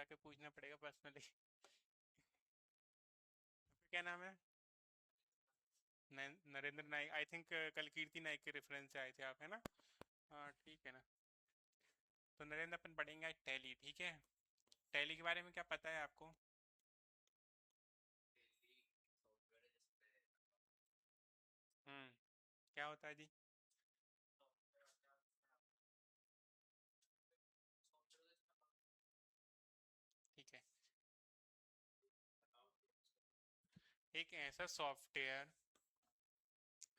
जाके पूछना पड़ेगा पर्सनली। क्या नाम है? नरेंद्र नाइक, आई थिंक कल कीर्ति नाइक के रेफरेंस से आए थे आप, है ना? हाँ ठीक है ना। तो नरेंद्र अपन पढ़ेंगे आज टैली, ठीक है? टैली के बारे में क्या पता है आपको? हम्म। क्या होता है जी? ठीक है। एक ऐसा सॉफ्टवेयर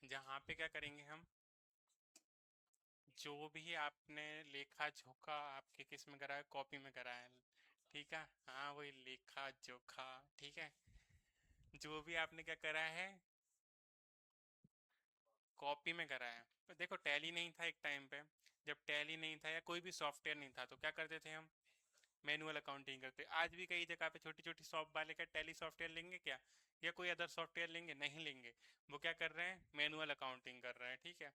जहाँ पे क्या करेंगे हम, जो भी आपने लेखा जोखा आपके किस में करा है, कॉपी में करा है, ठीक है? हाँ वही लेखा जोखा, ठीक है? जो भी आपने क्या करा है, कॉपी में करा है। तो देखो टैली नहीं था एक टाइम पे, जब टैली नहीं था या कोई भी सॉफ्टवेयर नहीं था तो क्या करते थे हम? मैनुअल अकाउंटिंग करते। आज भी कई जगह पे छोटी छोटी शॉप वाले का टैली सॉफ्टवेयर लेंगे क्या, या कोई अदर सॉफ्टवेयर लेंगे? नहीं लेंगे। वो क्या कर रहे हैं? मैनुअल अकाउंटिंग कर रहे हैं, ठीक है?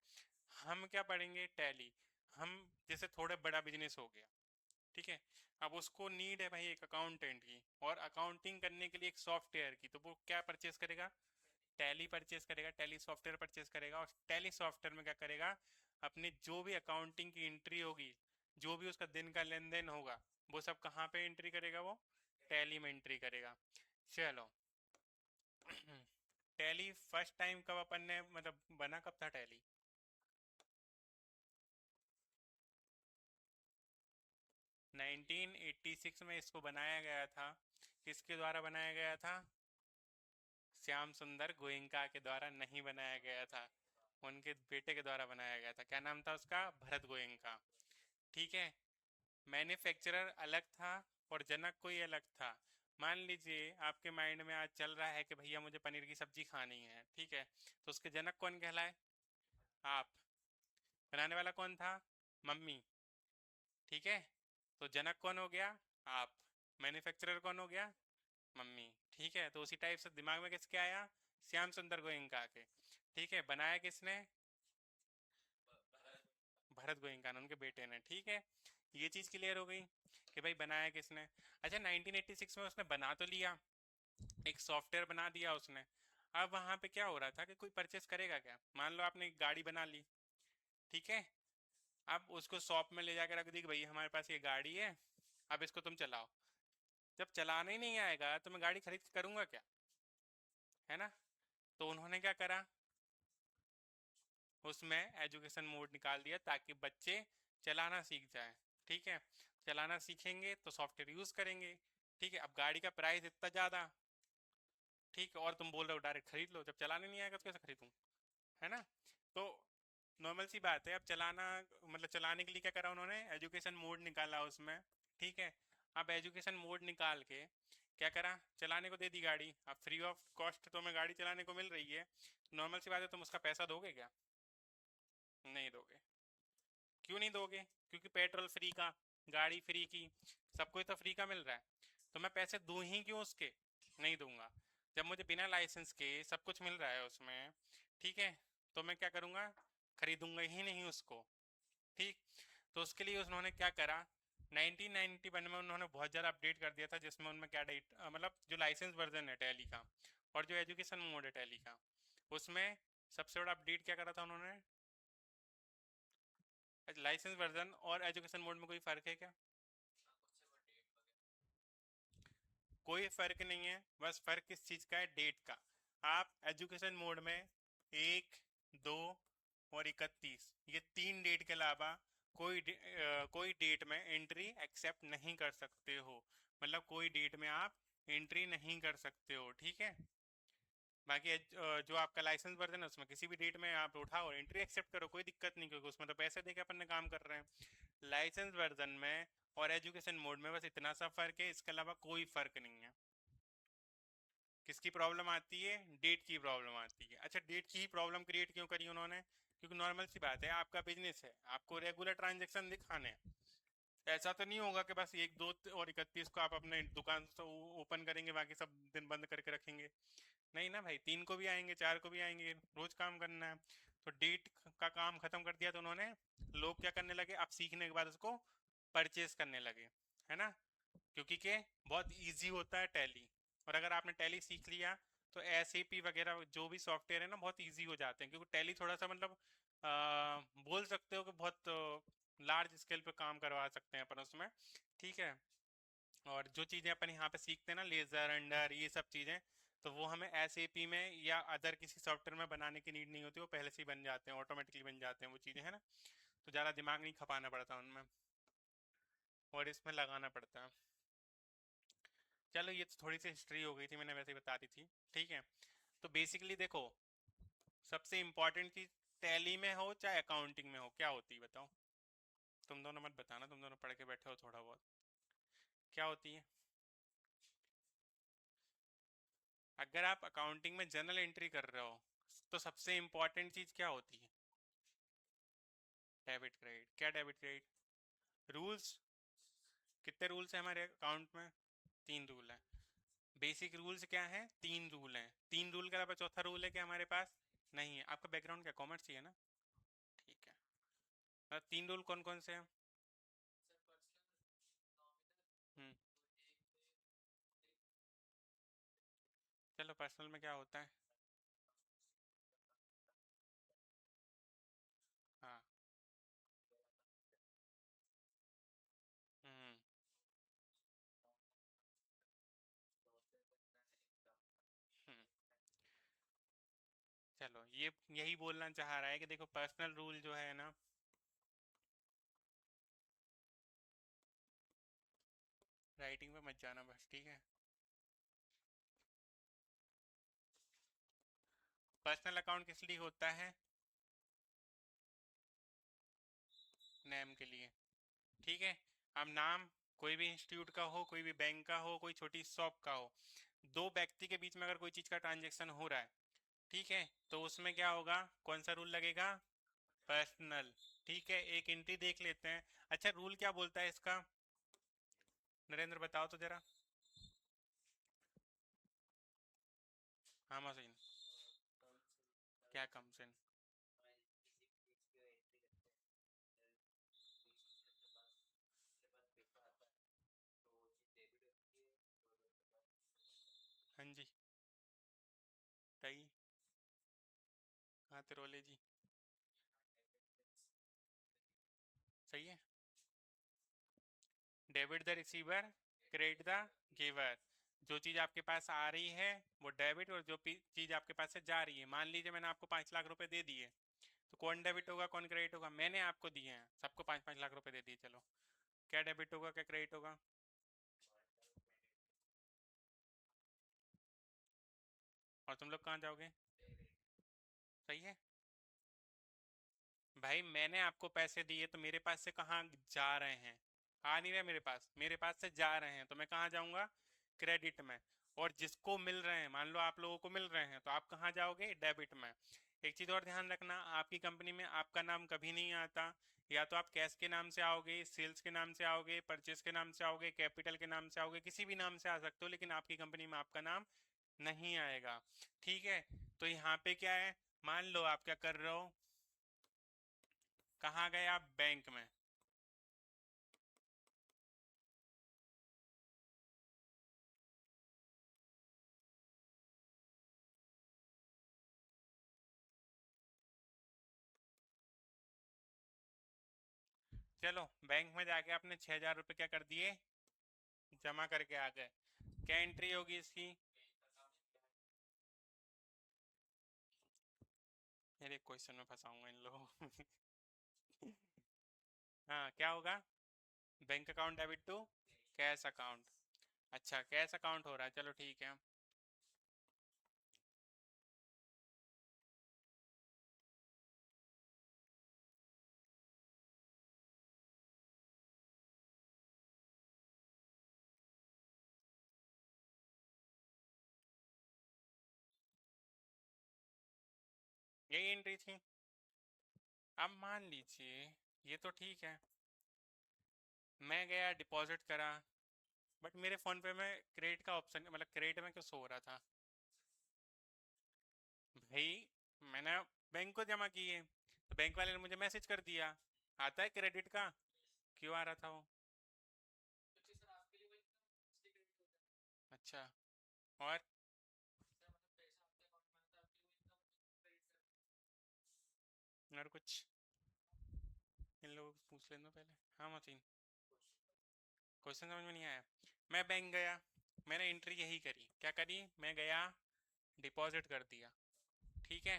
हम क्या पढ़ेंगे? टैली। हम जैसे थोड़ा बड़ा बिजनेस हो गया, ठीक है? अब उसको नीड है भाई एक अकाउंटेंट की, और अकाउंटिंग करने के लिए एक सॉफ्टवेयर की, तो वो क्या परचेस करेगा? टैली परचेस करेगा, टैली सॉफ्टवेयर परचेस करेगा। और टैली सॉफ्टवेयर में क्या करेगा? अपनी जो भी अकाउंटिंग की एंट्री होगी, जो भी उसका दिन का लेन देन होगा, वो सब कहाँ पे एंट्री करेगा? वो टैली में एंट्री करेगा। चलो। टैली फर्स्ट टाइम कब अपन ने, मतलब बना कब था टैली? 1986 में इसको बनाया गया था। किसके द्वारा बनाया गया था? श्याम सुंदर गोयनका के द्वारा नहीं बनाया गया था, उनके बेटे के द्वारा बनाया गया था। क्या नाम था उसका? भरत गोयनका, ठीक है? मैन्युफैक्चरर अलग था और जनक कोई अलग था। मान लीजिए आपके माइंड में आज चल रहा है कि भैया मुझे पनीर की सब्जी खानी है, ठीक है? तो उसके जनक कौन कहलाए? आप। बनाने वाला कौन था? मम्मी, ठीक है? तो जनक कौन हो गया? आप। मैन्युफैक्चरर कौन हो गया? मम्मी, ठीक है? तो उसी टाइप से दिमाग में किसके आया? श्याम सुंदर गोयनका के। ठीक है, बनाया किसने? भरत गोयनका ने, उनके बेटे ने, ठीक है? ये चीज क्लियर हो गई कि भाई बनाया किसने। अच्छा 1986 में उसने बना तो लिया, एक सॉफ्टवेयर बना दिया उसने। अब वहां पे क्या हो रहा था कि कोई परचेस करेगा क्या? मान लो आपने एक गाड़ी बना ली, ठीक है? अब उसको शॉप में ले जाकर रख दी कि भाई हमारे पास ये गाड़ी है, अब इसको तुम चलाओ। जब चलाना ही नहीं आएगा तो मैं गाड़ी खरीद के करूंगा क्या? है ना? तो उन्होंने क्या करा, उसमें एजुकेशन मोड निकाल दिया ताकि बच्चे चलाना सीख जाएं, ठीक है? चलाना सीखेंगे तो सॉफ्टवेयर यूज करेंगे, ठीक है? अब गाड़ी का प्राइस इतना ज्यादा, ठीक है, और तुम बोल रहे हो डायरेक्ट खरीद लो, जब चलाने नहीं आएगा तो कैसे खरीदूं? है ना? तो नॉर्मल सी बात है। अब चलाना, मतलब चलाने के लिए क्या करा उन्होंने? एजुकेशन मोड निकाला उसमें, ठीक है? अब एजुकेशन मोड निकाल के क्या करा? चलाने को दे दी गाड़ी। अब फ्री ऑफ कॉस्ट तुम्हें गाड़ी चलाने को मिल रही है, नॉर्मल सी बात है, तुम उसका पैसा दोगे क्या? नहीं दोगे। क्यों नहीं दोगे? क्योंकि पेट्रोल फ्री का, गाड़ी फ्री की, सब कुछ तो फ्री का मिल रहा है, तो मैं पैसे दूं ही क्यों उसके? नहीं दूंगा। जब मुझे बिना लाइसेंस के सब कुछ मिल रहा है उसमें, ठीक है, तो मैं क्या करूंगा? खरीदूंगा ही नहीं उसको, ठीक? तो उसके लिए उन्होंने क्या करा, 1991 में उन्होंने बहुत ज़्यादा अपडेट कर दिया था, जिसमें उनमें क्या डेट, मतलब जो लाइसेंस वर्जन है टैली का और जो एजुकेशन मोड है टैली का, उसमें सबसे बड़ा अपडेट क्या करा था उन्होंने? लाइसेंस वर्जन और एजुकेशन मोड में कोई फ़र्क है क्या? कोई फर्क नहीं है, बस फर्क किस चीज का है? डेट का। आप एजुकेशन मोड में 1, 2 और 31, ये 3 डेट के अलावा कोई डेट में एंट्री एक्सेप्ट नहीं कर सकते हो। मतलब कोई डेट में आप एंट्री नहीं कर सकते हो, ठीक है? बाकी जो आपका लाइसेंस वर्जन है उसमें किसी भी डेट में आप उठाओ एंट्री एक्सेप्ट करो, कोई दिक्कत नहीं, क्योंकि उसमें तो पैसे देके अपन ने काम कर रहे हैं। लाइसेंस वर्जन में और एजुकेशन मोड में बस इतना सा फर्क है, इसके अलावा कोई फर्क नहीं है। किसकी प्रॉब्लम आती है? डेट की प्रॉब्लम आती है। अच्छा डेट की ही प्रॉब्लम क्रिएट क्यों करी उन्होंने? क्योंकि नॉर्मल सी बात है, आपका बिजनेस है, आपको रेगुलर ट्रांजेक्शन दिखाने हैं। ऐसा तो नहीं होगा कि बस 1, 2 और 31 को आप अपने दुकान तो ओपन करेंगे, बाकी सब दिन बंद करके रखेंगे। नहीं ना भाई, 3 को भी आएंगे, 4 को भी आएंगे, रोज काम करना है। तो डेट का काम खत्म कर दिया तो उन्होंने, लोग क्या करने लगे अब सीखने के बाद उसको परचेस करने लगे, है ना? क्योंकि के बहुत इजी होता है टैली। और अगर आपने टैली सीख लिया तो एसएपी वगैरह जो भी सॉफ्टवेयर है ना बहुत इजी हो जाते हैं, क्योंकि टैली थोड़ा सा मतलब बोल सकते हो कि बहुत लार्ज स्केल पे काम करवा सकते हैं अपन उसमें। ठीक है। और जो चीज़ें अपन यहाँ पे सीखते हैं ना, लेज़र अंडर ये सब चीज़ें, तो वो हमें एसएपी में या अदर किसी सॉफ्टवेयर में बनाने की नीड नहीं होती, वो पहले से ही बन जाते हैं, ऑटोमेटिकली बन जाते हैं वो चीज़ें, है ना। तो ज़्यादा दिमाग नहीं खपाना पड़ता उनमें, और इसमें लगाना पड़ता है। चलो ये तो थोड़ी सी हिस्ट्री हो गई थी, मैंने वैसे ही बता दी थी। ठीक है। तो बेसिकली देखो, सबसे इम्पोर्टेंट चीज टैली में हो चाहे अकाउंटिंग में हो क्या होती है बताओ। तुम दोनों मत बताना, तुम दोनों पढ़ के बैठे हो थोड़ा बहुत। क्या होती है? अगर आप अकाउंटिंग में जर्नल एंट्री कर रहे हो तो सबसे इम्पोर्टेंट चीज क्या होती है? Debit credit. क्या डेबिट क्रेडिट? रूल्स। कितने रूल्स हैं हमारे अकाउंट में? 3 रूल है। बेसिक रूल्स क्या है? 3 रूल हैं। 3 रूल के अलावा चौथा रूल है क्या हमारे पास? नहीं है। आपका बैकग्राउंड क्या कॉमर्स ही है ना? ठीक है। 3 रूल कौन कौन से हैं? हम्म। चलो पर्सनल में क्या होता है? हाँ। हम्म। हम्म। चलो ये यही बोलना चाह रहा है कि देखो पर्सनल रूल जो है ना, राइटिंग पे मत जाना बस, ठीक है। पर्सनल अकाउंट किस लिए होता है? नेम के लिए। ठीक है। अब नाम कोई भी इंस्टीट्यूट का हो, कोई भी बैंक का हो, कोई छोटी शॉप का हो, दो व्यक्ति के बीच में अगर कोई चीज़ का ट्रांजेक्शन हो रहा है, ठीक है, तो उसमें क्या होगा? कौन सा रूल लगेगा? पर्सनल। ठीक है, एक एंट्री देख लेते हैं। अच्छा रूल क्या बोलता है इसका? नरेंद्र बताओ तो जरा। हाँ मशीन। क्या कम से? हाँ जी। बताइए। हाँ तिरोले जी। सही है। Debit the receiver, credit the giver. जो चीज़ आपके पास आ रही है वो डेबिट, और जो चीज़ आपके पास से जा रही है, मान लीजिए मैंने आपको 5 लाख रुपए दे दिए, तो कौन डेबिट होगा कौन क्रेडिट होगा? मैंने आपको दिए हैं, सबको 5 5 लाख रुपए दे दिए, चलो क्या डेबिट होगा क्या क्रेडिट होगा? और तुम लोग कहाँ जाओगे? सही है। भाई मैंने आपको पैसे दिए तो मेरे पास से कहाँ जा रहे हैं? आ नहीं रहे मेरे पास, मेरे पास से जा रहे हैं, तो मैं कहाँ जाऊंगा? क्रेडिट में। और जिसको मिल रहे हैं, मान लो आप लोगों को मिल रहे हैं, तो आप कहाँ जाओगे? डेबिट में। एक चीज़ और ध्यान रखना, आपकी कंपनी में आपका नाम कभी नहीं आता। या तो आप कैश के नाम से आओगे, सेल्स के नाम से आओगे, परचेस के नाम से आओगे, कैपिटल के नाम से आओगे, किसी भी नाम से आ सकते हो, लेकिन आपकी कंपनी में आपका नाम नहीं आएगा। ठीक है। तो यहाँ पे क्या है? मान लो आप क्या कर रहे हो, कहाँ गए आप? बैंक में। चलो बैंक में जाके आपने 6,000 रुपये क्या कर दिए? जमा करके आ गए। क्या एंट्री होगी इसकी? मेरे क्वेश्चन में फंसाऊंगा इन लोगों को। हाँ क्या होगा? Bank account debit to cash account. अच्छा कैश अकाउंट हो रहा है, चलो ठीक है। यही एंट्री थी। अब मान लीजिए, ये तो ठीक है, मैं गया डिपॉजिट करा, बट मेरे फोन पे में क्रेडिट का ऑप्शन, मतलब क्रेडिट में क्यों शो हो रहा था? भाई मैंने बैंक को जमा किए, तो बैंक वाले ने मुझे मैसेज कर दिया, आता है क्रेडिट का। क्यों आ रहा था वो? अच्छा, और और कुछ इन लोगों को पूछ लेना पहले। हाँ मशीन, क्वेश्चन समझ में नहीं आया। मैं बैंक गया, मैंने एंट्री यही करी, क्या करी, मैं गया डिपॉजिट कर दिया, ठीक है।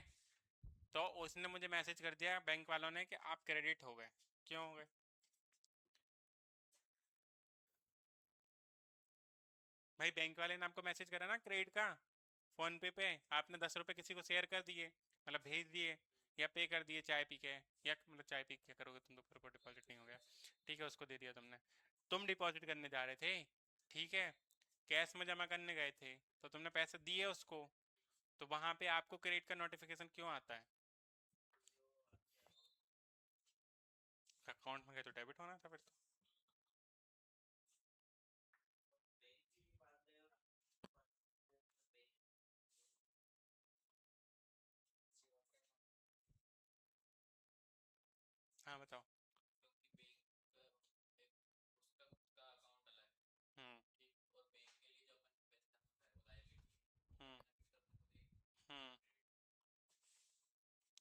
तो उसने मुझे मैसेज कर दिया बैंक वालों ने कि आप क्रेडिट हो गए। क्यों हो गए? भाई बैंक वाले ने आपको मैसेज करा ना क्रेडिट का, फोन पे आपने 10 रुपए किसी को शेयर कर दिए, मतलब भेज दिए, या पे कर दिए चाय पी के, या मतलब चाय पी के क्या करोगे तुम, तो फिर को डिपॉजिट नहीं हो गया, ठीक है, उसको दे दिया तुमने। तुम डिपॉजिट करने जा रहे थे, ठीक है, कैश में जमा करने गए थे, तो तुमने पैसे दिए उसको, तो वहां पे आपको क्रेडिट का नोटिफिकेशन क्यों आता है? अकाउंट में गए तो डेबिट होना था फिर तो। हाँ बताओ। हम्म। हम्म। हम्म।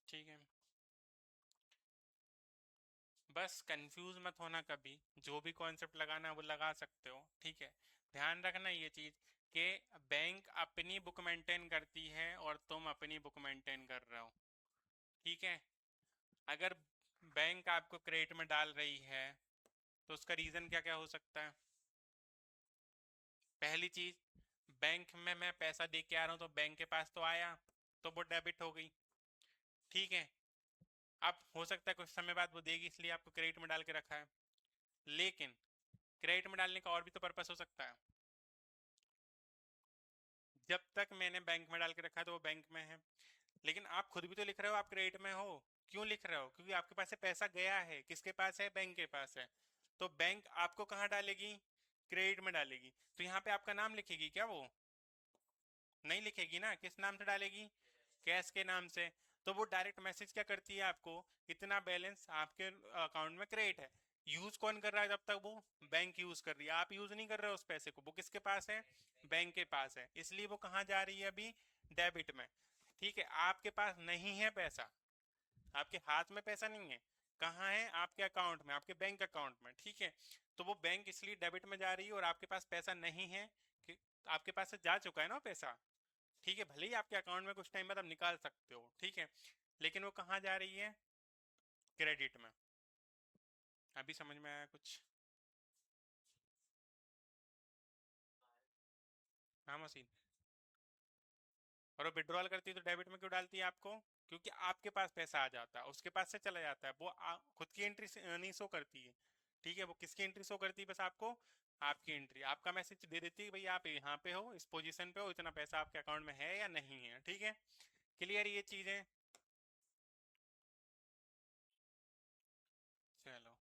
ठीक है, बस कंफ्यूज मत होना कभी, जो भी कॉन्सेप्ट लगाना है वो लगा सकते हो, ठीक है। ध्यान रखना ये चीज कि बैंक अपनी बुक मेंटेन करती है और तुम अपनी बुक मेंटेन कर रहे हो, ठीक है। अगर बैंक आपको क्रेडिट में डाल रही है तो उसका रीजन क्या क्या हो सकता है? पहली चीज, बैंक में मैं पैसा दे के आ रहा हूँ तो बैंक के पास तो आया, तो वो डेबिट हो गई, ठीक है। अब हो सकता है कुछ समय बाद वो देगी, इसलिए आपको क्रेडिट में डाल के रखा है, लेकिन क्रेडिट में डालने का और भी तो पर्पस हो सकता है। जब तक मैंने बैंक में डाल के रखा है तो वो बैंक में है, लेकिन आप खुद भी तो लिख रहे हो आप क्रेडिट में हो। क्यों लिख रहे हो? क्योंकि आपके पास से पैसा गया है, किसके पास है, बैंक के पास है। तो बैंक आपको कहाँ डालेगी? क्रेडिट में डालेगी। तो यहाँ पे आपका नाम लिखेगी क्या वो? नहीं लिखेगी ना, किस नाम से डालेगी? कैश के नाम से। तो वो डायरेक्ट मैसेज क्या करती है आपको, इतना बैलेंस आपके अकाउंट में क्रेडिट है। यूज कौन कर रहा है? जब तक वो बैंक यूज कर रही है, आप यूज नहीं कर रहे हो उस पैसे को, वो किसके पास है? बैंक के पास है, इसलिए वो कहाँ जा रही है अभी? डेबिट में, ठीक है। आपके पास नहीं है पैसा, आपके हाथ में पैसा नहीं है, कहाँ है? आपके अकाउंट में, आपके बैंक अकाउंट में, ठीक है। तो वो बैंक इसलिए डेबिट में जा रही है और आपके पास पैसा नहीं है, कि आपके पास से जा चुका है ना पैसा, ठीक है। भले ही आपके अकाउंट में कुछ टाइम बाद आप निकाल सकते हो, ठीक है, लेकिन वो कहाँ जा रही है? क्रेडिट में। अभी समझ में आया कुछ? हाँ मशीन। और वो विड्रॉल करती है तो डेबिट में क्यों डालती है आपको? क्योंकि आपके पास पैसा आ जाता है, उसके पास से चला जाता है, वो खुद की एंट्री नहीं शो करती है, ठीक है। वो किसकी एंट्री शो करती है? बस आपको आपकी एंट्री, आपका मैसेज दे देती है भाई आप यहाँ पे हो, इस पोजीशन पे हो, इतना पैसा आपके अकाउंट में है या नहीं है, ठीक है। क्लियर ये चीजें? चलो।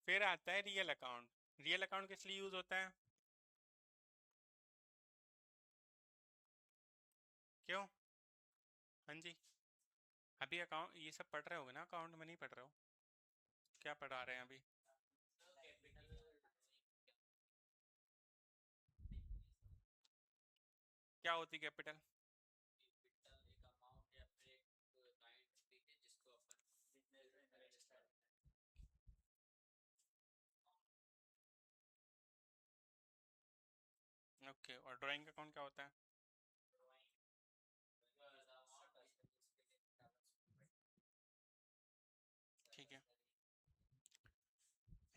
फिर आता है रियल अकाउंट। रियल अकाउंट किस लिए यूज होता है? क्यों? हाँ जी। अभी अकाउंट ये सब पढ़ रहे होगे ना, अकाउंट में नहीं पढ़ रहे हो? क्या पढ़ा रहे हैं अभी? क्या होती कैपिटल? ओके, और ड्राइंग अकाउंट क्या होता है? ठीक है।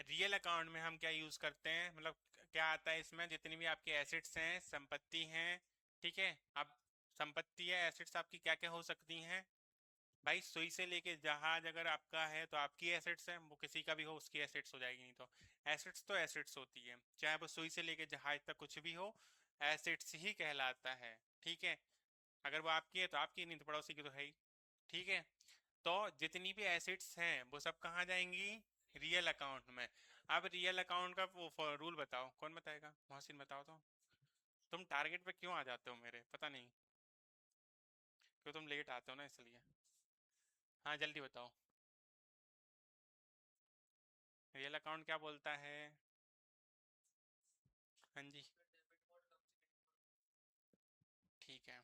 रियल अकाउंट में हम क्या यूज करते हैं, मतलब क्या आता है इसमें? जितनी भी आपकी एसेट्स हैं, संपत्ति हैं, ठीक है। अब संपत्ति या एसेट्स आपकी क्या क्या हो सकती हैं? भाई सुई से लेके जहाज अगर आपका है तो आपकी एसेट्स है, वो किसी का भी हो उसकी एसेट्स हो जाएगी, नहीं तो एसेट्स तो एसेट्स होती है, चाहे वो सुई से लेके जहाज तक कुछ भी हो, एसेट्स ही कहलाता है, ठीक है। अगर वो आपकी है तो आपकी, नहीं तो पड़ोसी की तो है ही, ठीक है। तो जितनी भी एसेट्स हैं वो सब कहाँ जाएंगी? रियल अकाउंट में। अब रियल अकाउंट का वो रूल बताओ, कौन बताएगा? मोहसिन बताओ तो। तुम टारगेट पे क्यों आ जाते हो मेरे, पता नहीं क्यों, तुम लेट आते हो ना इसलिए। हाँ जल्दी बताओ। रियल अकाउंट क्या बोलता है? हाँ जी, ठीक है।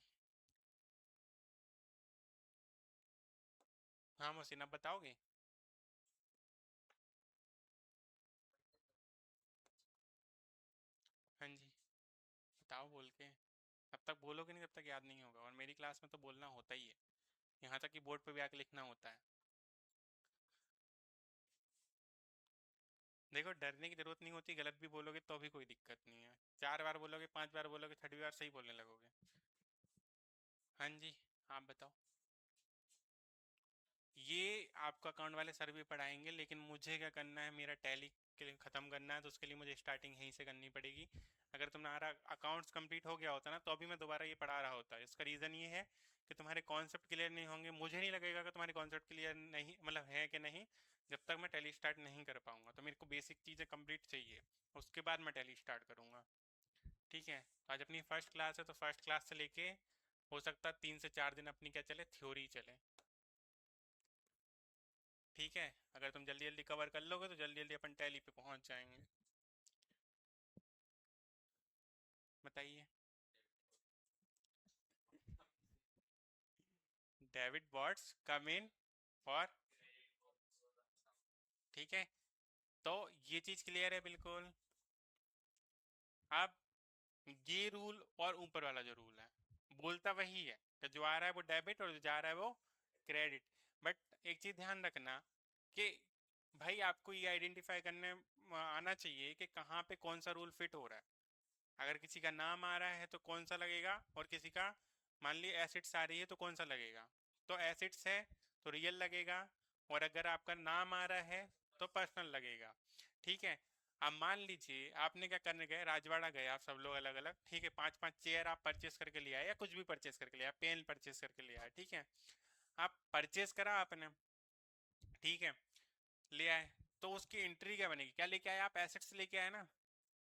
हाँ मोहसिन, आप बताओगे? हाँ जी, बताओ बोल के। अब तक बोलोगे नहीं तब तक याद नहीं होगा, और मेरी क्लास में तो बोलना होता ही है, यहाँ तक कि बोर्ड पे भी आके लिखना होता है। देखो, डरने की जरूरत नहीं होती, गलत भी बोलोगे तो भी कोई दिक्कत नहीं है। 4 बार बोलोगे, 5 बार बोलोगे, 3rd बार सही बोलने लगोगे। हाँ जी, आप बताओ। ये आपका अकाउंट वाले सर भी पढ़ाएंगे, लेकिन मुझे क्या करना है, मेरा टैली के लिए ख़त्म करना है, तो उसके लिए मुझे स्टार्टिंग यहीं से करनी पड़ेगी। अगर तुम्हारा अकाउंट्स कंप्लीट हो गया होता ना, तो अभी मैं दोबारा ये पढ़ा रहा होता। इसका रीज़न ये है कि तुम्हारे कॉन्सेप्ट क्लियर नहीं होंगे। मुझे नहीं लगेगा कि तुम्हारे कॉन्सेप्ट क्लियर नहीं, मतलब है कि नहीं, जब तक मैं टैली स्टार्ट नहीं कर पाऊंगा। तो मेरे को बेसिक चीज़ें कंप्लीट चाहिए, उसके बाद मैं टैली स्टार्ट करूँगा। ठीक है, तो आज अपनी फर्स्ट क्लास है, तो फर्स्ट क्लास से लेके हो सकता है 3 से 4 दिन अपनी क्या चले, थ्योरी चले। ठीक है, अगर तुम जल्दी जल्दी कवर कर लोगे तो जल्दी जल्दी अपन टैली पे पहुंच जाएंगे। बताइए। David bots come in for. ठीक है, तो ये चीज क्लियर है बिल्कुल। अब ये रूल और ऊपर वाला जो रूल है, बोलता वही है कि जो आ रहा है वो डेबिट और जो जा रहा है वो क्रेडिट। बट एक चीज ध्यान रखना कि भाई आपको ये आइडेंटिफाई करने आना चाहिए कि कहाँ पे कौन सा रूल फिट हो रहा है। अगर किसी का नाम आ रहा है तो कौन सा लगेगा, और किसी का मान ली एसिड्स आ रही है तो कौन सा लगेगा। तो एसिड्स है तो रियल लगेगा, और अगर आपका नाम आ रहा है तो पर्सनल लगेगा। ठीक है, अब मान लीजिए आपने क्या करने गए, राजवाड़ा गए आप सब लोग अलग अलग, ठीक है, 5-5 चेयर आप परचेस करके ले आए, या कुछ भी परचेस करके ले आए, पेन परचेस करके ले आए। ठीक है, आप परचेस करा आपने, ठीक है, ले आए, तो उसकी एंट्री क्या बनेगी, क्या लेके आए आप, एसेट्स लेके आए ना।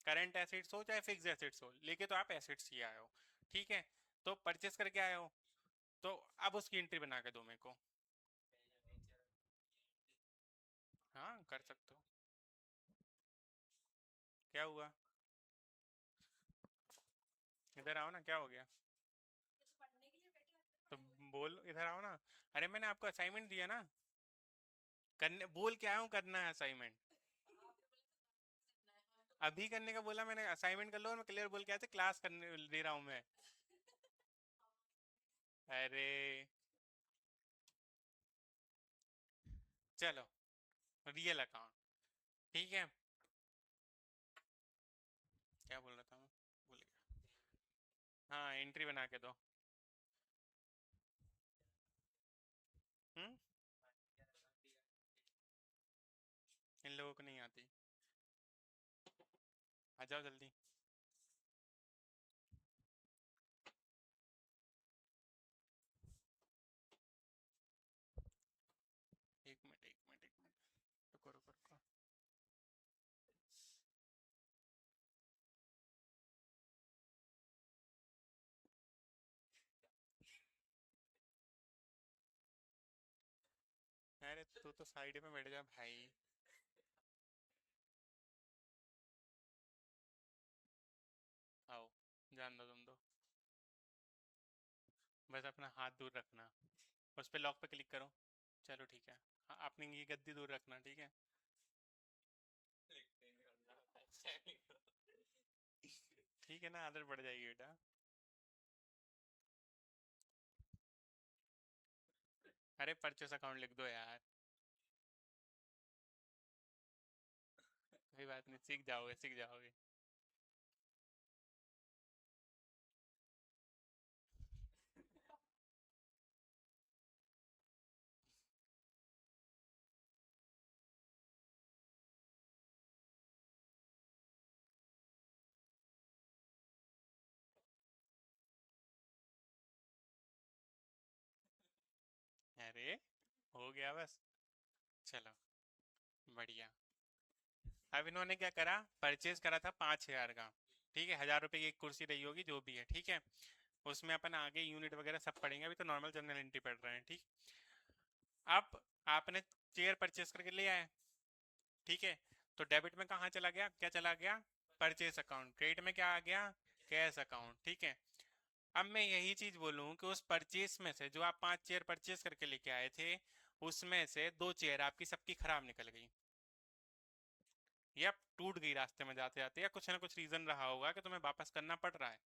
करंट एसेट्स हो चाहे फिक्स एसेट्स हो, लेके तो आप एसेट्स ही आए हो। ठीक है, तो परचेस करके आए हो, तो अब उसकी एंट्री बना के दो मेरे को। हाँ कर सकते हो। क्या हुआ? इधर आओ ना, क्या हो गया? तो बोल, इधर आओ ना। अरे मैंने आपको असाइनमेंट दिया ना, करने बोल के आया हूँ, करना है असाइनमेंट। अभी करने का बोला मैंने, असाइनमेंट कर लो, और मैं क्लियर बोल के आया था क्लास करने दे रहा हूँ मैं। अरे चलो, रियल अकाउंट। ठीक है, क्या बोल रहा था मैं, भूल गया। हाँ, एंट्री बना के दो। हम्म, इन लोगों को नहीं आती। आ जाओ जल्दी। एक मिनट, एक मिनट, एक मिनट, रुको रुको रुको। अरे तू तो साइड में बैठ जा भाई। आओ, जान दो तुम दो, बस अपना हाथ दूर रखना, उस पे लॉक पे क्लिक करो। चलो ठीक है। हाँ, अपनी ये गद्दी दूर रखना, ठीक है। ठीक है ना, आदत पड़ जाएगी बेटा। अरे परचेस अकाउंट लिख दो यार। कोई बात नहीं, सीख जाओगे सीख जाओगे। अरे हो गया बस। चलो, बढ़िया। अब इन्होंने क्या करा, परचेज करा था 5,000 का। ठीक है, 1,000 रुपए की एक कुर्सी रही होगी जो भी है, ठीक है। उसमें अपन आगे यूनिट वगैरह सब पढ़ेंगे, अभी तो नॉर्मल जनरल एंट्री पढ़ रहे हैं, ठीक। अब आपने चेयर परचेस करके ले आए, ठीक है। तो डेबिट में कहाँ चला गया, क्या चला गया, परचेस अकाउंट। क्रेडिट में क्या आ गया, कैश अकाउंट। ठीक है, अब मैं यही चीज बोलूं कि उस परचेस में से जो आप 5 चेयर परचेस करके लेके आए थे, उसमें से 2 चेयर आपकी सबकी खराब निकल गई, या टूट गई रास्ते में जाते जाते, या कुछ ना कुछ रीजन रहा होगा कि तुम्हें वापस करना पड़ रहा है,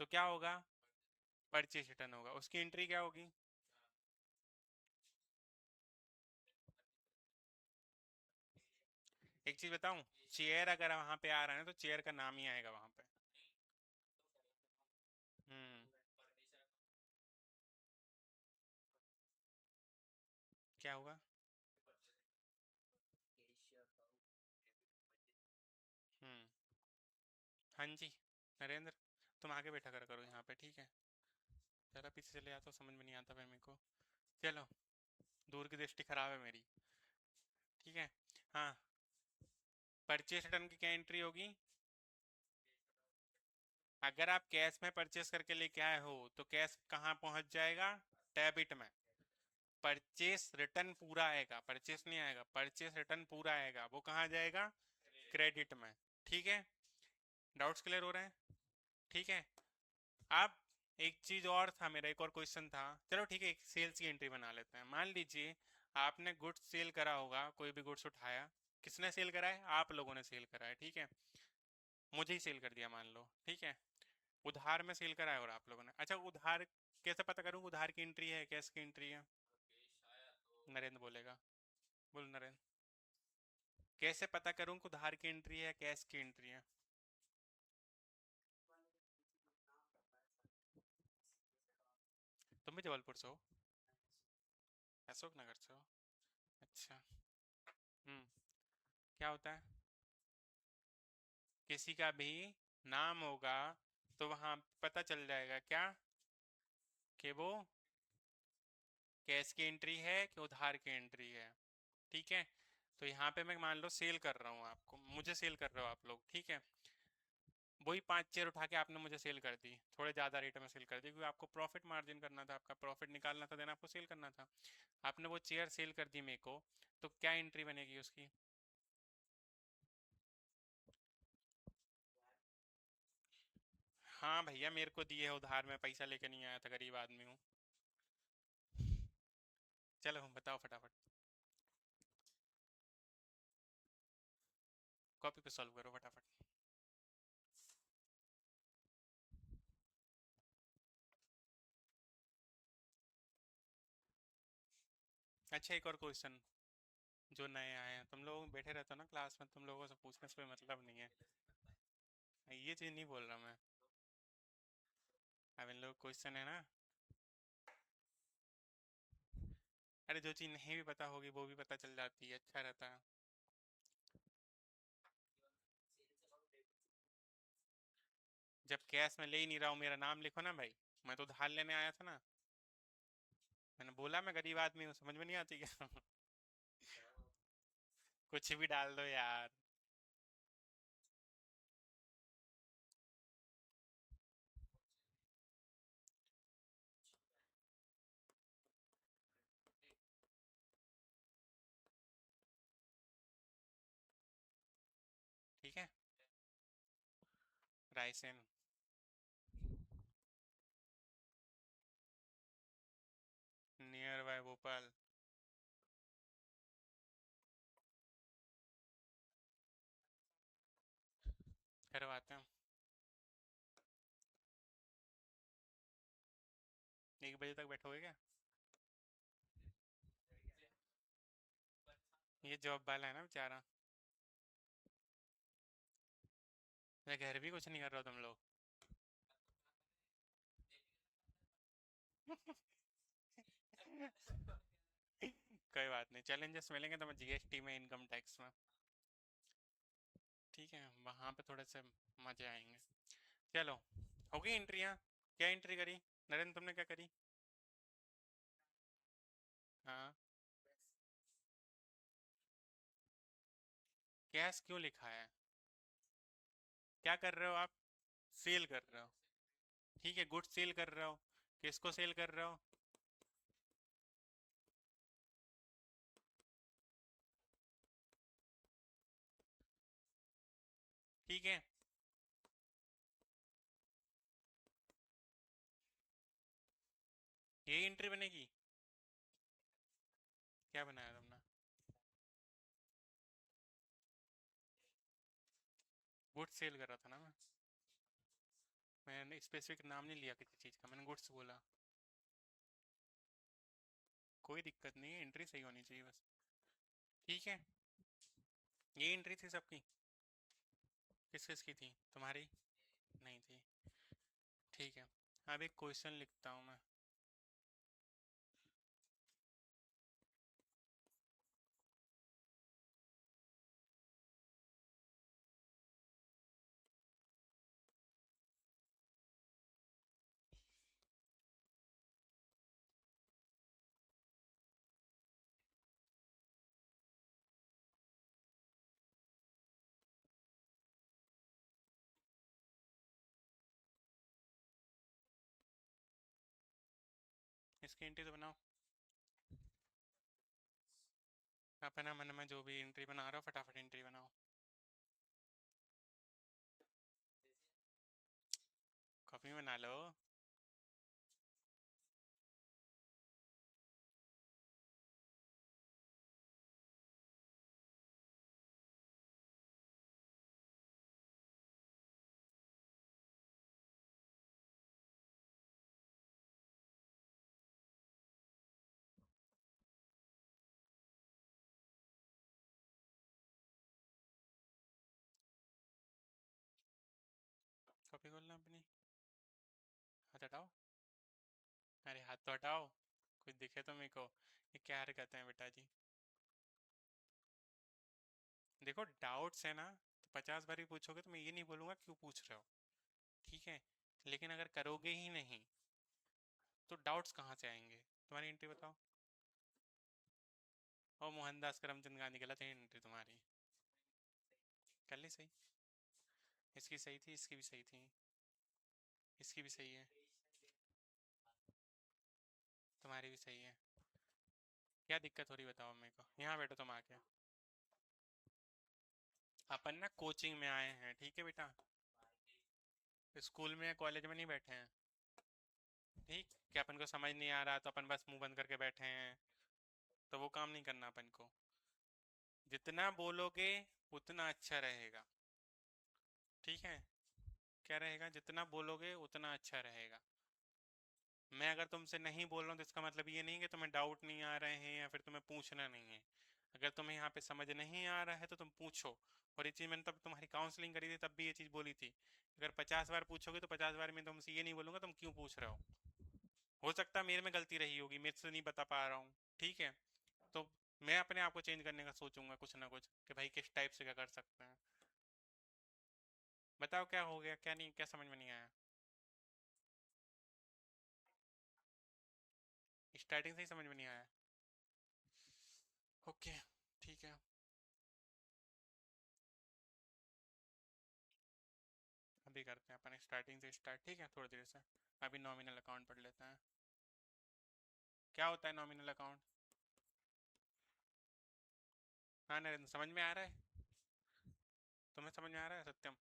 तो क्या होगा, परचेस रिटर्न होगा। उसकी एंट्री क्या होगी, एक चीज बताऊं, चेयर अगर वहां पे आ रहा है ना, तो चेयर का नाम ही आएगा वहां पे। हम्म, क्या होगा, हम्म, हाँ जी, नरेंद्र, तुम आगे बैठा कर करो यहाँ पे, ठीक है, जरा पीछे चले जाता, समझ में नहीं आता भाई मेरे को। चलो, दूर की दृष्टि खराब है मेरी। ठीक है, हाँ, परचेस रिटर्न की क्या एंट्री होगी, अगर आप कैश में परचेस करके लेके आए हो तो कैश कहाँ पहुंच जाएगा, डेबिट में। परचेस रिटर्न पूरा आएगा, परचेस नहीं आएगा, परचेस रिटर्न पूरा आएगा, वो कहाँ जाएगा, क्रेडिट में। ठीक है, डाउट्स क्लियर हो रहे हैं। ठीक है, अब एक चीज और था, मेरा एक और क्वेश्चन था, चलो ठीक है, एक सेल्स की एंट्री बना लेते हैं। मान लीजिए आपने गुड्स सेल करा होगा, कोई भी गुड्स उठाया, किसने सेल करा है, आप लोगों ने सेल करा है, ठीक है, मुझे ही सेल कर दिया मान लो, ठीक है, उधार में सेल करा है और आप लोगों ने, अच्छा उधार कैसे पता करूं, उधार की एंट्री है कैश की एंट्री है, नरेंद्र बोलेगा, बोल नरेंद्र, कैसे पता करूं कि उधार की एंट्री है कैश की एंट्री है। तुम भी जबलपुर से हो, अशोक नगर से हो, अच्छा, हम्म, क्या होता है, किसी का भी नाम होगा तो वहां पता चल जाएगा क्या, कि वो कैश की एंट्री है कि उधार की एंट्री है। ठीक है, तो यहाँ पे मैं मान लो सेल कर रहा हूँ आपको, मुझे सेल कर रहे हो आप लोग, ठीक है, वही 5 चेयर उठा के आपने मुझे सेल कर दी, थोड़े ज़्यादा रेट में सेल कर दी, क्योंकि आपको प्रॉफिट मार्जिन करना था, आपका प्रॉफिट निकालना था, देन आपको सेल करना था। आपने वो चेयर सेल कर दी मेरे को, तो क्या एंट्री बनेगी उसकी, हाँ भैया मेरे को दिए उधार में, पैसा लेके नहीं आया था, गरीब आदमी हूँ। चलो बताओ फटाफट, कॉपी पे सॉल्व करो फटाफट। अच्छा, एक और क्वेश्चन, जो नए आए हैं, तुम लोग बैठे रहते हो ना क्लास में, तुम लोगों से पूछने से कोई मतलब नहीं है, ये चीज़ नहीं बोल रहा मैं, अब इन लोग क्वेश्चन है ना, अरे जो चीज़ नहीं भी पता होगी वो भी पता चल जाती है, अच्छा रहता है। जब कैश में ले ही नहीं रहा हूँ, मेरा नाम लिखो ना भाई, मैं तो उधार लेने आया था ना, मैंने बोला मैं गरीब आदमी हूँ, समझ में नहीं आती क्या। कुछ भी डाल दो यार। ठीक है, रायसेन, नियर बाय भोपाल, करवाते हैं। 1 बजे तक बैठोगे क्या, ये जॉब वाला है ना बेचारा, मेरे घर भी कुछ नहीं कर रहा हो तुम लोग। कोई बात नहीं, चैलेंजेस मिलेंगे तो मैं जीएसटी में, इनकम टैक्स में, ठीक है, वहां पे थोड़े से मजे आएंगे। चलो, हो गई एंट्रियाँ, क्या एंट्री करी, नरेंद्र तुमने क्या करी, हाँ, कैश क्यों लिखा है, क्या कर रहे हो आप, सेल कर रहे हो, ठीक है, गुड्स सेल कर रहे हो, किसको सेल कर रहे हो, ठीक है, यही एंट्री बनेगी। क्या बनाया तुमने? गुड्स सेल कर रहा था ना मैं। मैंने स्पेसिफिक नाम नहीं लिया किसी चीज़ का, मैंने गुड्स बोला। कोई दिक्कत नहीं है, एंट्री सही होनी चाहिए बस। ठीक है, ये एंट्री थी सबकी। किस किस की थी? तुम्हारी नहीं थी। ठीक है, अब एक क्वेश्चन लिखता हूँ मैं। इसकी एंट्री तो बनाओ। अपना मन में जो भी एंट्री बना रहा हो फटाफट एंट्री बनाओ। कॉपी बना लो। कॉपी खोलना अपनी। हाथ हटाओ। अरे हाथ तो हटाओ, कुछ दिखे तो मेरे को। ये क्या हरकत है बेटा जी? देखो डाउट्स है ना, तो 50 बार भी पूछोगे तो मैं ये नहीं बोलूँगा क्यों पूछ रहे हो। ठीक है, लेकिन अगर करोगे ही नहीं तो डाउट्स कहाँ से आएंगे? तुम्हारी एंट्री बताओ। और मोहनदास करमचंद गांधी गलत है एंट्री तुम्हारी। कर ली सही। इसकी सही थी, इसकी भी सही थी, इसकी भी सही है, तुम्हारी भी सही है। क्या दिक्कत हो रही बताओ मेरे को? यहाँ बैठो तुम आके। अपन ना कोचिंग में आए हैं, ठीक है बेटा, स्कूल में कॉलेज में नहीं बैठे हैं। ठीक, क्या अपन को समझ नहीं आ रहा तो अपन बस मुंह बंद करके बैठे हैं? तो वो काम नहीं करना अपन को। जितना बोलोगे उतना अच्छा रहेगा। ठीक है, क्या रहेगा? जितना बोलोगे उतना अच्छा रहेगा। मैं अगर तुमसे नहीं बोल रहा हूँ तो इसका मतलब ये नहीं कि तुम्हें डाउट नहीं आ रहे हैं या फिर तुम्हें पूछना नहीं है। अगर तुम्हें यहाँ पे समझ नहीं आ रहा है तो तुम पूछो। और ये चीज़ मैंने तब तुम्हारी काउंसलिंग करी थी, तब भी ये चीज़ बोली थी। अगर 50 बार पूछोगे तो 50 बार में तुमसे ये नहीं बोलूंगा तुम क्यों पूछ रहे हो सकता है मेरे में गलती रही होगी, मेरे से नहीं बता पा रहा हूँ। ठीक है, तो मैं अपने आप को चेंज करने का सोचूंगा कुछ ना कुछ कि भाई किस टाइप से क्या कर सकते हैं। बताओ क्या हो गया, क्या नहीं, क्या समझ में नहीं आया? स्टार्टिंग से ही समझ में नहीं आया? ओके, ठीक है, अभी करते हैं अपन स्टार्टिंग से स्टार्ट। ठीक है, थोड़ी देर से। अभी नॉमिनल अकाउंट पढ़ लेते हैं। क्या होता है नॉमिनल अकाउंट? हाँ नरेंद्र, समझ में आ रहा है? तुम्हें समझ में आ रहा है सत्यम?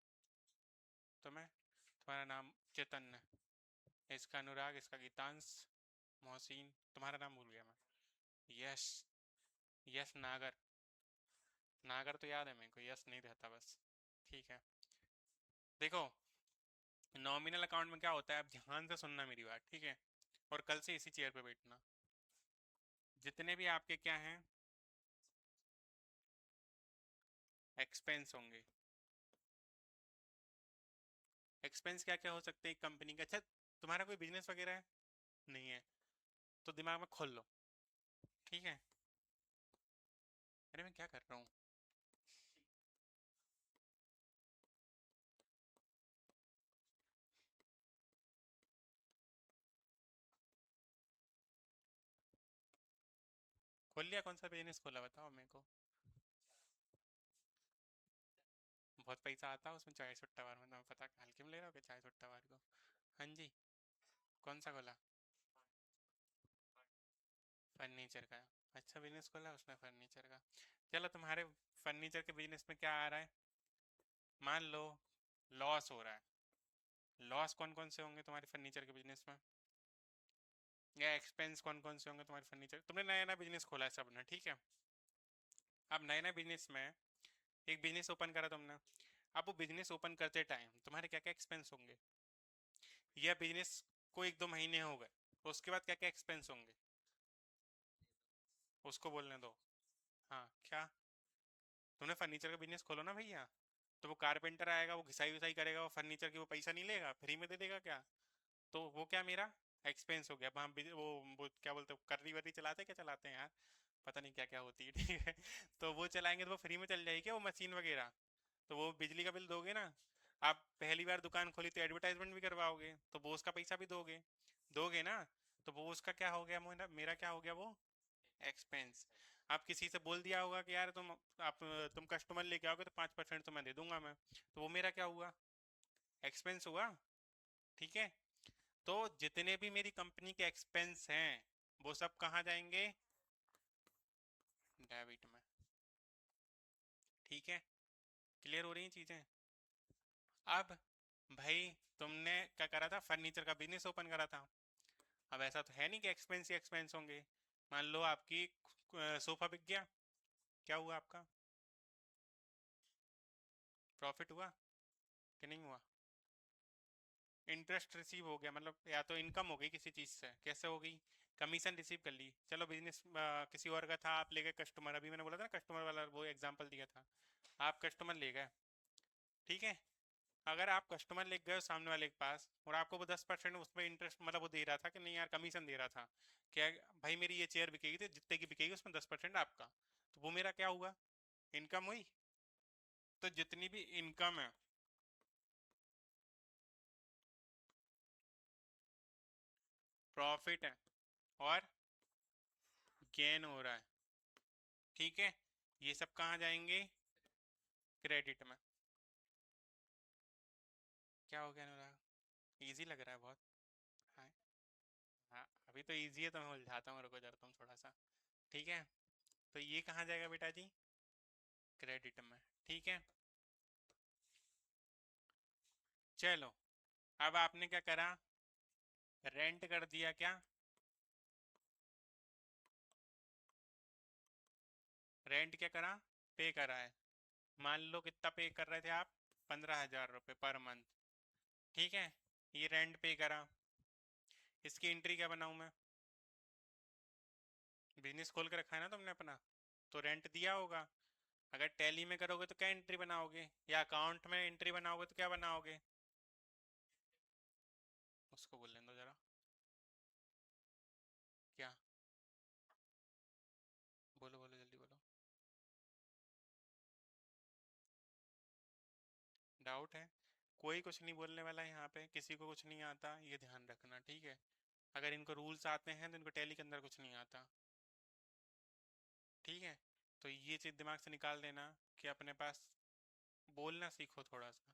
तुम्हें? तुम्हारा नाम चैतन्य, इसका अनुराग, इसका गीतांश, मोहसिन, तुम्हारा नाम भूल गया मैं। यश। यश नागर। नागर तो याद है मेरे को, यश नहीं रहता बस। ठीक है, देखो नॉमिनल अकाउंट में क्या होता है, आप ध्यान से सुनना मेरी बात, ठीक है? और कल से इसी चेयर पे बैठना। जितने भी आपके क्या हैं एक्सपेंस होंगे। एक्सपेंस क्या क्या हो सकते हैं कंपनी का? अच्छा, तुम्हारा कोई बिजनेस वगैरह है? नहीं है? तो दिमाग में खोल लो। ठीक है, अरे मैं क्या कर रहा हूँ? खोल लिया? कौन सा बिजनेस खोला बताओ मेरे को। बहुत पैसा आता है उसमें, चाय सुट्टा बार में तुम्हें पता, हल्के में ले रहा हो क्या चाय सुट्टा बार को? हाँ जी, कौन सा खोला? फर्नीचर का? अच्छा बिजनेस खोला उसने फर्नीचर का। चलो, तुम्हारे फर्नीचर के बिजनेस में क्या आ रहा है? मान लो लॉस हो रहा है, लॉस कौन कौन से होंगे तुम्हारे फर्नीचर के बिजनेस में, या एक्सपेंस कौन कौन से होंगे तुम्हारे फर्नीचर, तुमने नया नया बिजनेस खोला है सब ने, ठीक है। अब नए नए बिजनेस में एक बिजनेस ओपन करा तुमने, अब वो बिजनेस ओपन करते टाइम तुम्हारे क्या क्या एक्सपेंस होंगे, या बिजनेस को एक दो महीने हो गए तो उसके बाद क्या क्या एक्सपेंस होंगे, उसको बोलने दो। हाँ क्या, तुमने फर्नीचर का बिजनेस खोलो ना भैया, तो वो कारपेंटर आएगा, वो घिसाई विसाई करेगा, वो फर्नीचर की वो पैसा नहीं लेगा, फ्री में दे देगा क्या, तो वो क्या मेरा एक्सपेंस हो गया। अब हम वो क्या बोलते हैं, कर्री वर्री चलाते हैं, क्या चलाते हैं यार, पता नहीं क्या क्या होती है, ठीक है। तो वो चलाएंगे तो वो फ्री में चल जाएगी क्या वो मशीन वगैरह, तो वो बिजली का बिल दोगे ना। आप पहली बार दुकान खोली तो एडवर्टाइजमेंट भी करवाओगे, तो वो उसका पैसा भी दोगे, दोगे ना। तो वो उसका क्या हो गया, मेरा मेरा क्या हो गया वो एक्सपेंस। आप किसी से बोल दिया होगा कि यार आप तुम कस्टमर लेके आओगे तो 5% तो मैं दे दूंगा मैं, तो वो मेरा क्या हुआ, एक्सपेंस हुआ, ठीक है। तो जितने भी मेरी कंपनी के एक्सपेंस हैं वो सब कहाँ जाएंगे, डेबिट में, ठीक है। क्लियर हो रही हैं चीजें। अब भाई तुमने क्या करा था, फर्नीचर का बिजनेस ओपन करा था। अब ऐसा तो है नहीं कि एक्सपेंस ही एक्सपेंस होंगे। मान लो आपकी सोफा बिक गया, क्या हुआ आपका, प्रॉफिट हुआ कि नहीं हुआ, इंटरेस्ट रिसीव हो गया, मतलब या तो इनकम हो गई किसी चीज़ से, कैसे हो गई, कमीशन रिसीव कर ली। चलो बिजनेस किसी और का था, आप ले गए कस्टमर, अभी मैंने बोला था ना कस्टमर वाला वो एग्जांपल दिया था, आप कस्टमर ले गए, ठीक है। अगर आप कस्टमर ले गए सामने वाले के पास और आपको वो 10% उसमें इंटरेस्ट मतलब वो दे रहा था कि नहीं यार, कमीशन दे रहा था, क्या भाई मेरी ये चेयर बिकेगी तो जितने की बिकेगी उसमें 10% आपका, तो वो मेरा क्या हुआ, इनकम हुई। तो जितनी भी इनकम है, प्रॉफिट है और गेन हो रहा है, ठीक है, ये सब कहाँ जाएंगे, क्रेडिट में। क्या हो गया अनुराग, इजी लग रहा है बहुत। हाँ हाँ, अभी तो इजी है तो मैं उलझाता हूँ, रुको जरा तुम थोड़ा सा, ठीक है। तो ये कहाँ जाएगा बेटा जी, क्रेडिट में, ठीक है। चलो, अब आपने क्या करा, रेंट कर दिया क्या, रेंट क्या करा, पे करा है। मान लो कितना पे कर रहे थे आप, 15,000 रुपये पर मंथ, ठीक है। ये रेंट पे करा, इसकी एंट्री क्या बनाऊं मैं, बिजनेस खोल के रखा है ना तुमने अपना, तो रेंट दिया होगा। अगर टैली में करोगे तो क्या एंट्री बनाओगे, या अकाउंट में एंट्री बनाओगे तो क्या बनाओगे, उसको बोल लेने दो जरा, क्या, बोलो बोलो जल्दी बोलो। डाउट है, कोई कुछ नहीं बोलने वाला है यहाँ पे, किसी को कुछ नहीं आता, ये ध्यान रखना, ठीक है। अगर इनको रूल्स आते हैं तो इनको टैली के अंदर कुछ नहीं आता, ठीक है। तो ये चीज़ दिमाग से निकाल देना कि अपने पास बोलना सीखो थोड़ा सा,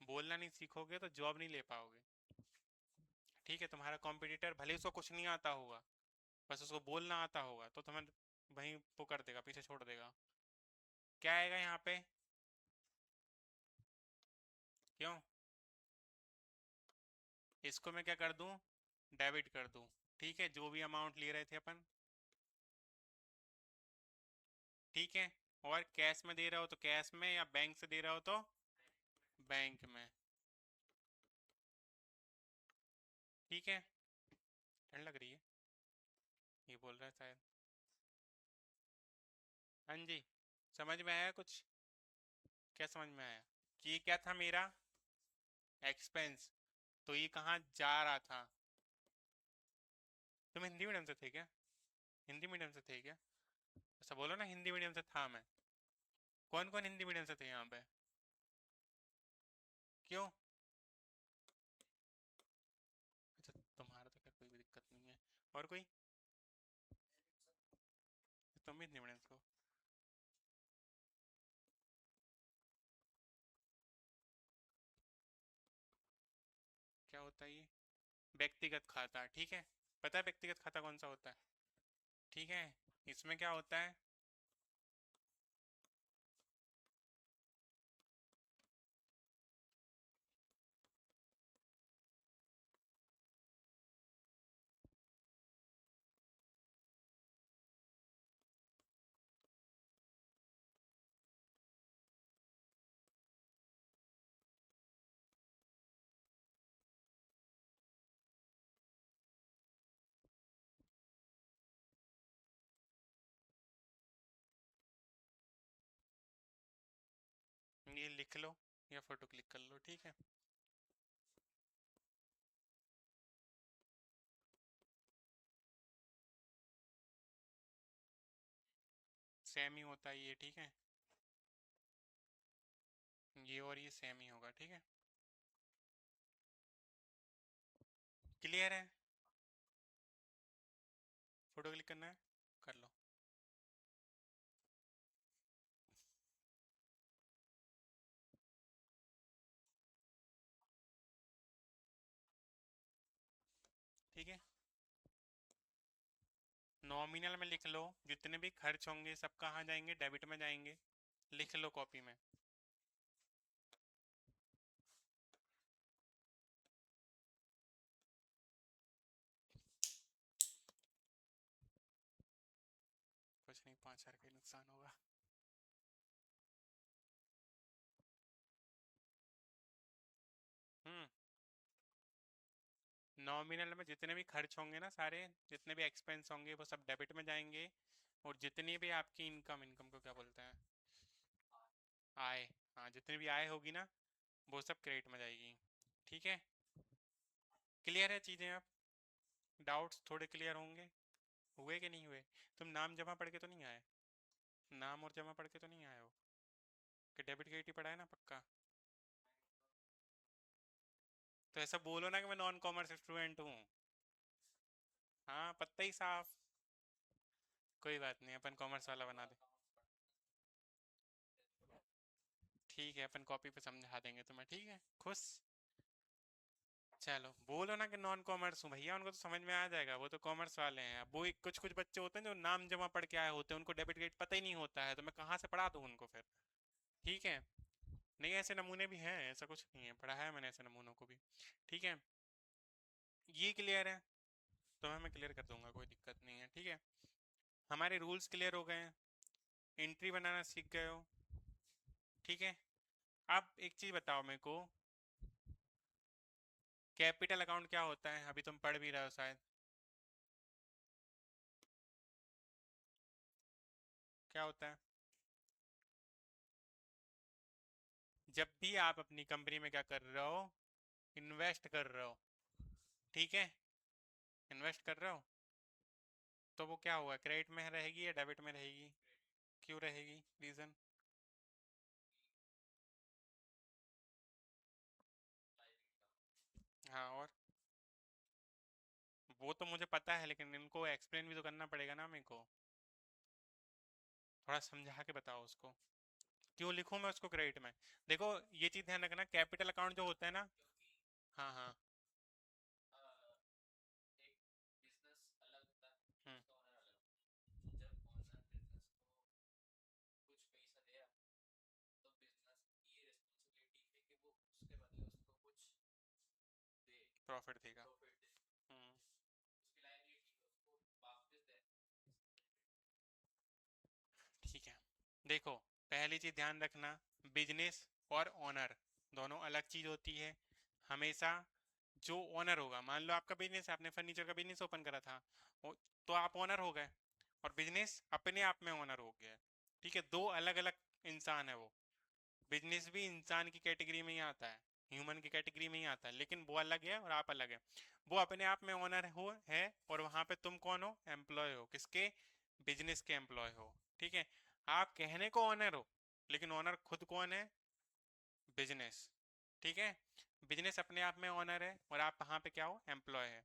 बोलना नहीं सीखोगे तो जॉब नहीं ले पाओगे, ठीक है। तुम्हारा कॉम्पिटिटर भले उसको कुछ नहीं आता होगा, बस उसको बोलना आता होगा तो तुम्हें वहीं वो कर देगा, पीछे छोड़ देगा। क्या आएगा यहाँ पे, क्यों, इसको मैं क्या कर दूं, डेबिट कर दूं, ठीक है, जो भी अमाउंट ले रहे थे अपन, ठीक है। और कैश में दे रहा हो तो कैश में, या बैंक से दे रहा हो तो बैंक में, ठीक है। ठंड लग रही है, ये बोल रहा है शायद। हाँ जी, समझ में आया कुछ, क्या समझ में आया, कि ये क्या था मेरा एक्सपेंस, तो ये कहाँ जा रहा था। तुम हिंदी मीडियम से थे क्या, हिंदी मीडियम से थे क्या, ऐसा बोलो ना, हिंदी मीडियम से था मैं। कौन कौन हिंदी मीडियम से थे यहाँ पे, क्यों, अच्छा तुम्हारा तो खैर कोई भी दिक्कत नहीं है, और कोई, तुम भी हिंदी मीडियम से हो, क्या होता है ये, व्यक्तिगत खाता, ठीक है। पता है व्यक्तिगत खाता कौन सा होता है, ठीक है। इसमें क्या होता है, ये लिख लो या फोटो क्लिक कर लो, ठीक है। सेम ही होता है ये, ठीक है। ये और ये सेम ही होगा, ठीक है। क्लियर है? फोटो क्लिक करना है, कर लो। ठीक है, नॉमिनल में लिख लो जितने भी खर्च होंगे सब कहाँ जाएंगे, डेबिट में जाएंगे। लिख लो कॉपी में। कुछ नहीं, 5,000 का ही नुकसान होगा। हम्म। नॉमिनल में जितने भी खर्च होंगे ना सारे, जितने भी एक्सपेंस होंगे वो सब डेबिट में जाएंगे। और जितनी भी आपकी इनकम, इनकम को क्या बोलते हैं, आय, हाँ जितनी भी आय होगी ना वो सब क्रेडिट में जाएगी, ठीक है। क्लियर है चीज़ें? आप डाउट्स थोड़े क्लियर होंगे, हुए कि नहीं हुए? तुम नाम जमा पढ़ के तो नहीं आए? नाम और जमा पढ़ के तो नहीं आए हो कि डेबिट क्रेडिट ही पढ़ा है ना पक्का? तो ऐसा बोलो ना कि मैं नॉन कॉमर्स स्टूडेंट हूँ। हाँ पत्ता ही साफ। कोई बात नहीं, अपन कॉमर्स वाला बना दे। ठीक है, अपन कॉपी पे समझा देंगे तुम्हें, ठीक है, खुश। चलो बोलो ना कि नॉन कॉमर्स हूँ भैया, उनको तो समझ में आ जाएगा, वो तो कॉमर्स वाले हैं। अब वो कुछ कुछ बच्चे होते हैं जो नाम जमा पढ़ के आए होते हैं, उनको डेबिट क्रेडिट पता ही नहीं होता है, तो मैं कहाँ से पढ़ा दूँ उनको फिर? ठीक है। नहीं, ऐसे नमूने भी हैं, ऐसा कुछ नहीं है, पढ़ा है मैंने ऐसे नमूनों को भी, ठीक है। ये क्लियर है? तो मैं क्लियर कर दूंगा, कोई दिक्कत नहीं है, ठीक है। हमारे रूल्स क्लियर हो गए हैं, एंट्री बनाना सीख गए हो, ठीक है। अब एक चीज बताओ मेरे को, कैपिटल अकाउंट क्या होता है? अभी तुम पढ़ भी रहे हो शायद। क्या होता है? जब भी आप अपनी कंपनी में क्या कर रहे हो, इन्वेस्ट कर रहे हो, ठीक है, इन्वेस्ट कर रहे हो, तो वो क्या होगा, क्रेडिट में रहेगी या डेबिट में रहेगी? क्यों रहेगी, रीजन? हाँ, और वो तो मुझे पता है, लेकिन इनको एक्सप्लेन भी तो करना पड़ेगा ना मेरे को। थोड़ा समझा के बताओ उसको, क्यों लिखूं मैं उसको क्रेडिट में? देखो, ये चीज ध्यान रखना, कैपिटल अकाउंट जो होता है ना। हाँ हाँ। हम्म। प्रॉफिट देगा। हम्म। ठीक है, देखो, पहली चीज ध्यान रखना, बिजनेस और ओनर दोनों अलग चीज होती है। हमेशा जो ओनर होगा, मान लो आपका बिजनेस है, आपने फर्नीचर का बिजनेस ओपन करा था, तो आप ओनर हो गए, और बिजनेस अपने आप में ओनर हो गया, ठीक है। दो अलग अलग इंसान है वो। बिजनेस भी इंसान की कैटेगरी में ही आता है, ह्यूमन की कैटेगरी में ही आता है, लेकिन वो अलग है और आप अलग है। वो अपने आप में ओनर हो है, और वहां पे तुम कौन हो, एम्प्लॉय हो, किसके, बिजनेस के एम्प्लॉय हो, ठीक है। आप कहने को ओनर हो, लेकिन ओनर खुद कौन है, बिजनेस, ठीक है। बिजनेस अपने आप में ओनर है, और आप वहां पे क्या हो, एम्प्लॉय है,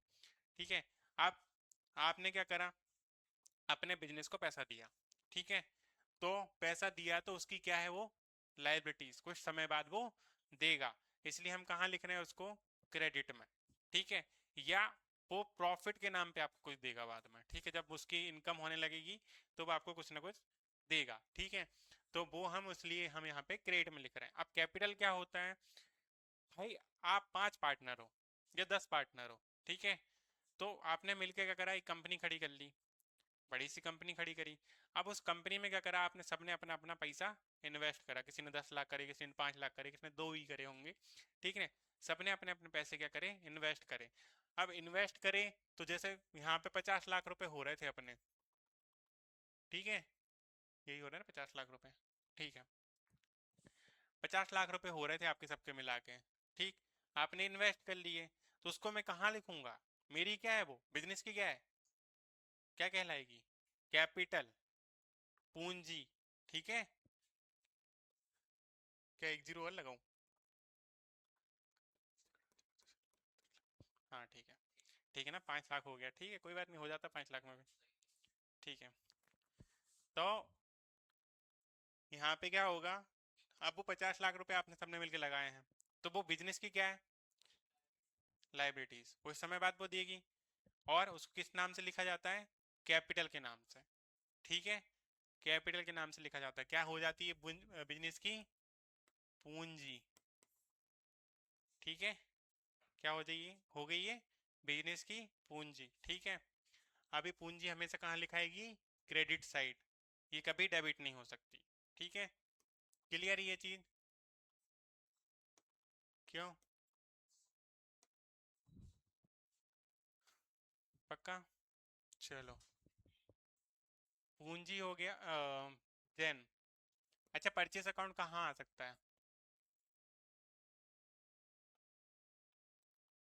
ठीक है। आप आपने क्या करा, अपने बिजनेस को पैसा दिया, ठीक है। तो पैसा दिया तो उसकी क्या है वो, लाइबिलिटीज, कुछ समय बाद वो देगा, इसलिए हम कहाँ लिख रहे हैं उसको, क्रेडिट में, ठीक है। या वो प्रॉफिट के नाम पे आपको कुछ देगा बाद में, ठीक है, जब उसकी इनकम होने लगेगी तो वो आपको कुछ ना कुछ देगा, ठीक है। तो वो हम इसलिए हम यहाँ पे क्रेडिट में लिख रहे हैं। अब कैपिटल क्या होता है भाई, आप 5 पार्टनर हो या 10 पार्टनर हो, ठीक है। तो आपने मिलकर क्या करा, एक कंपनी खड़ी कर ली, बड़ी सी कंपनी खड़ी करी। अब उस कंपनी में क्या करा आपने, सबने अपना अपना पैसा इन्वेस्ट करा, किसी ने 10 लाख करे, किसी ने 5 लाख करे, किसी ने दो ही करे होंगे, ठीक है। सबने अपने अपने पैसे क्या करे, इन्वेस्ट करे। अब इन्वेस्ट करे, तो जैसे यहाँ पे 50 लाख रुपए हो रहे थे अपने, ठीक है, यही हो रहा है ना, 50 लाख रुपए, ठीक है। 50 लाख रुपए हो रहे थे आपके सबके मिला के, ठीक, आपने इन्वेस्ट कर लिए, तो उसको मैं कहाँ लिखूंगा? मेरी क्या है वो, बिजनेस की क्या है, क्या कहलाएगी? कैपिटल, पूंजी, ठीक है। क्या एक जीरो और लगाऊं? हाँ ठीक है ना, 5 लाख हो गया, ठीक है, कोई बात नहीं, हो जाता 5 लाख में भी, ठीक है। तो यहाँ पे क्या होगा, अब वो 50 लाख रुपए आपने सबने मिलकर लगाए हैं, तो वो बिजनेस की क्या है, लाइबिलिटीज, कुछ समय बाद वो देगी, और उसको किस नाम से लिखा जाता है, कैपिटल के नाम से, ठीक है, कैपिटल के नाम से लिखा जाता है, क्या हो जाती है बिजनेस की पूंजी, ठीक है, क्या हो जाइए, हो गई है बिजनेस की पूंजी, ठीक है। अभी पूंजी हमेशा कहाँ लिखाएगी, क्रेडिट साइड, ये कभी डेबिट नहीं हो सकती, ठीक है, क्लियर ये चीज, क्यों, पक्का, चलो, पूंजी हो गया। देन अच्छा, परचेस अकाउंट कहाँ आ सकता है,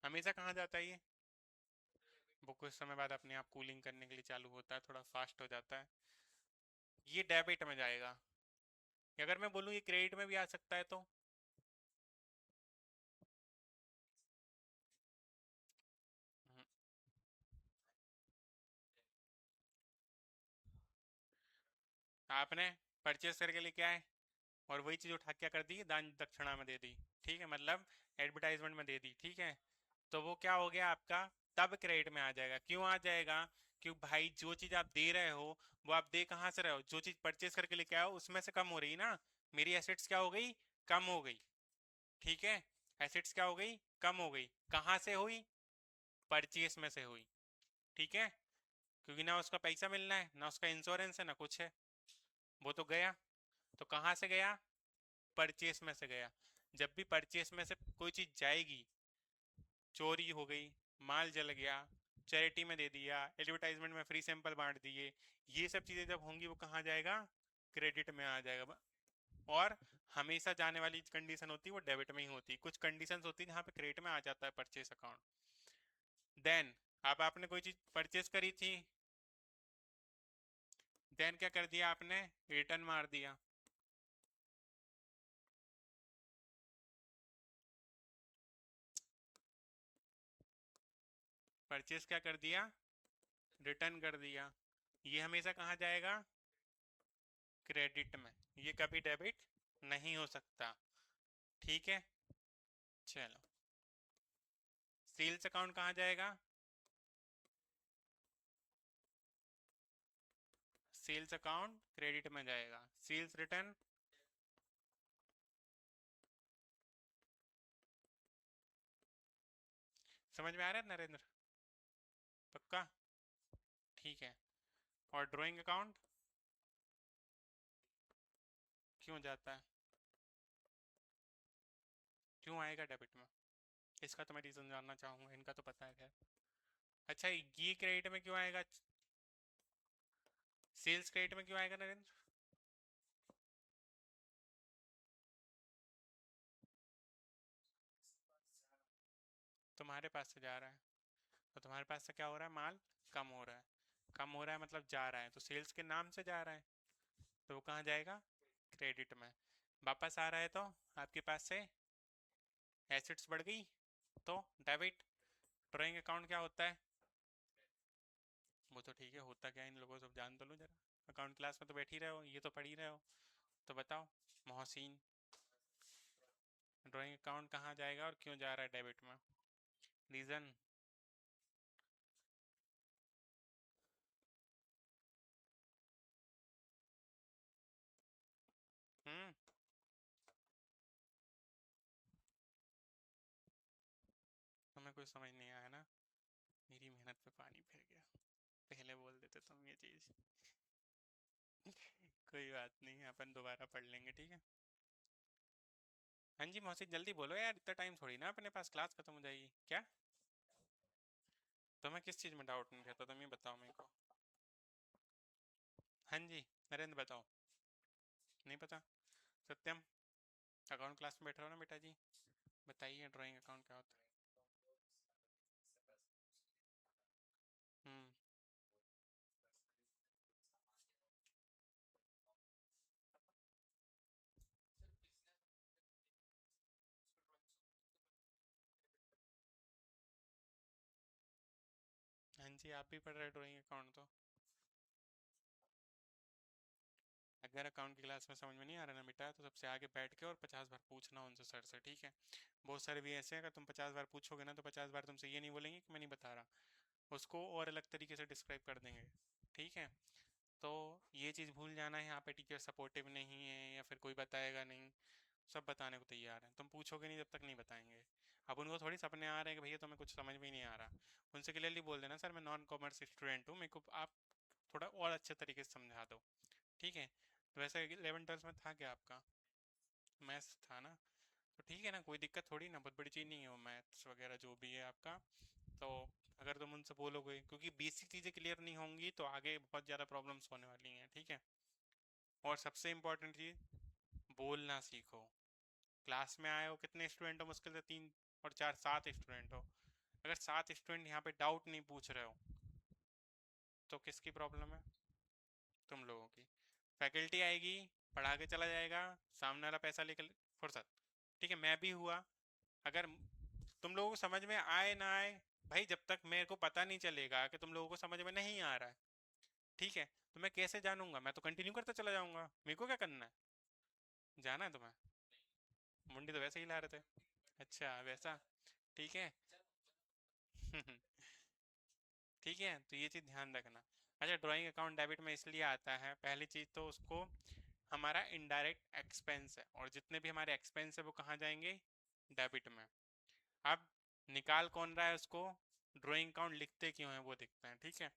हमेशा कहाँ जाता है ये, वो कुछ समय बाद अपने आप कूलिंग करने के लिए चालू होता है, थोड़ा फास्ट हो जाता है, ये डेबिट में जाएगा। अगर मैं बोलूँ ये क्रेडिट में भी आ सकता है तो, हम्म, आपने परचेस करके लेके आए, और वही चीज़ उठा के क्या कर दी, दान दक्षिणा में दे दी, ठीक है, मतलब एडवर्टाइजमेंट में दे दी, ठीक है, तो वो क्या हो गया आपका, तब क्रेडिट में आ जाएगा, क्यों आ जाएगा, क्यों भाई, जो चीज़ आप दे रहे हो वो आप दे कहाँ से रहे हो, जो चीज़ परचेस करके लेके आओ उसमें से कम हो रही ना, मेरी एसेट्स क्या हो गई, कम हो गई, ठीक है, एसेट्स क्या हो गई, कम हो गई, कहाँ से हुई, परचेस में से हुई, ठीक है, क्योंकि ना उसका पैसा मिलना है, ना उसका इंश्योरेंस है, ना कुछ है, वो तो गया, तो कहाँ से गया, परचेस में से गया। जब भी परचेस में से कोई चीज जाएगी, चोरी हो गई, माल जल गया, चैरिटी में दे दिया, एडवर्टाइजमेंट में फ्री सैंपल बांट दिए, ये सब चीजें जब होंगी वो कहाँ जाएगा, क्रेडिट में आ जाएगा। और हमेशा जाने वाली कंडीशन होती है वो डेबिट में ही होती है, कुछ कंडीशंस होती है जहाँ पे क्रेडिट में आ जाता है परचेस अकाउंट। देन अब आपने कोई चीज परचेस करी थी, देन क्या कर दिया आपने, रिटर्न मार दिया, परचेस क्या कर दिया, रिटर्न कर दिया, ये हमेशा कहाँ जाएगा, क्रेडिट में, ये कभी डेबिट नहीं हो सकता, ठीक है। चलो, सेल्स अकाउंट कहाँ जाएगा, सेल्स अकाउंट क्रेडिट में जाएगा, सेल्स रिटर्न, समझ में आ रहा है नरेंद्र, पक्का, ठीक है। और ड्राइंग अकाउंट क्यों जाता है, क्यों आएगा डेबिट में, इसका तो मैं रीजन जानना चाहूंगा, इनका तो पता है खैर। अच्छा, ये क्रेडिट में क्यों आएगा, सेल्स क्रेडिट में क्यों आएगा नरेंद्र, तुम्हारे पास से जा रहा है, तो तुम्हारे पास से क्या हो रहा है, माल कम हो रहा है, कम हो रहा है मतलब जा रहा है, तो सेल्स के नाम से जा रहा है, तो वो कहाँ जाएगा, क्रेडिट में। वापस आ रहा है तो आपके पास से एसेट्स बढ़ गई, तो डेबिट। ड्राइंग अकाउंट क्या होता है, वो तो ठीक है, होता क्या है इन लोगों को सब जान तो लो जरा, अकाउंट क्लास में तो बैठ ही रहे हो, ये तो पढ़ ही रहे हो, तो बताओ मोहसिन, ड्राइंग अकाउंट कहाँ जाएगा और क्यों जा रहा है डेबिट में, रीज़न। हम्म, तुम्हें कुछ समझ नहीं आया ना, मेरी मेहनत पे पानी फिर गया, पहले बोल देते तुम ये चीज़। कोई बात नहीं, अपन दोबारा पढ़ लेंगे, ठीक है। हाँ जी मोहसिन, जल्दी बोलो यार, इतना टाइम थोड़ी ना अपने पास, क्लास खत्म हो जाएगी क्या। तुम्हें किस चीज़ में डाउट नहीं रहता, तुम ये बताओ मेरे को। हाँ जी, नरेंद्र बताओ, नहीं पता, सत्यम, अकाउंट क्लास में बैठ रहे हो ना बेटा जी? बताइए ड्राइंग अकाउंट क्या होता है। हाँ जी, आप भी पढ़ रहे ड्राइंग अकाउंट तो। अगर अकाउंट की क्लास में समझ में नहीं आ रहा ना बेटा, तो सबसे आगे बैठ के और 50 बार पूछना उनसे, सर से, ठीक है? बहुत सारे भी ऐसे हैं, अगर तुम 50 बार पूछोगे ना तो 50 बार तुमसे ये नहीं बोलेंगे कि मैं नहीं बता रहा, उसको और अलग तरीके से डिस्क्राइब कर देंगे, ठीक है? तो ये चीज़ भूल जाना है, यहाँ पे टीचर सपोर्टिव नहीं है या फिर कोई बताएगा नहीं, सब बताने को तैयार हैं, तुम पूछोगे नहीं जब तक नहीं बताएंगे। अब उनको थोड़ी सपने आ रहे हैं कि भैया तुम्हें कुछ समझ में ही नहीं आ रहा, उनसे क्लियरली बोल देना सर मैं नॉन कॉमर्स स्टूडेंट हूँ, मेरे को आप थोड़ा और अच्छे तरीके से समझा दो, ठीक है? तो वैसे 11 12 में था क्या आपका? मैथ्स था ना? तो ठीक है ना, कोई दिक्कत थोड़ी ना, बहुत बड़ी चीज़ नहीं है वो मैथ्स वगैरह जो भी है आपका। तो अगर तुम उनसे बोलोगे, क्योंकि बेसिक चीज़ें क्लियर नहीं होंगी तो आगे बहुत ज़्यादा प्रॉब्लम्स होने वाली हैं, ठीक है? और सबसे इम्पोर्टेंट चीज़, बोलना सीखो। क्लास में आए हो कितने स्टूडेंट हो? मुश्किल से 3 और 4 7 स्टूडेंट हो। अगर 7 स्टूडेंट यहाँ पे डाउट नहीं पूछ रहे हो तो किसकी प्रॉब्लम है? तुम लोगों की। फैकल्टी आएगी, पढ़ा के चला जाएगा, सामने वाला पैसा लेकर फुर्सत, ठीक है? मैं भी हुआ, अगर तुम लोगों को समझ में आए ना आए, भाई जब तक मेरे को पता नहीं चलेगा कि तुम लोगों को समझ में नहीं आ रहा है, ठीक है, तो मैं कैसे जानूंगा? मैं तो कंटिन्यू करता चला जाऊंगा, मेरे को क्या करना है? जाना है तुम्हें? मुंडी तो वैसे ही ला रहे थे। अच्छा वैसा, ठीक है। ठीक है, तो ये चीज़ ध्यान रखना। अच्छा, ड्राइंग अकाउंट डेबिट में इसलिए आता है, पहली चीज़ तो उसको हमारा इनडायरेक्ट एक्सपेंस है, और जितने भी हमारे एक्सपेंस है वो कहाँ जाएंगे? डेबिट में। अब निकाल कौन रहा है उसको? ड्राइंग अकाउंट लिखते क्यों है वो दिखते हैं, ठीक है?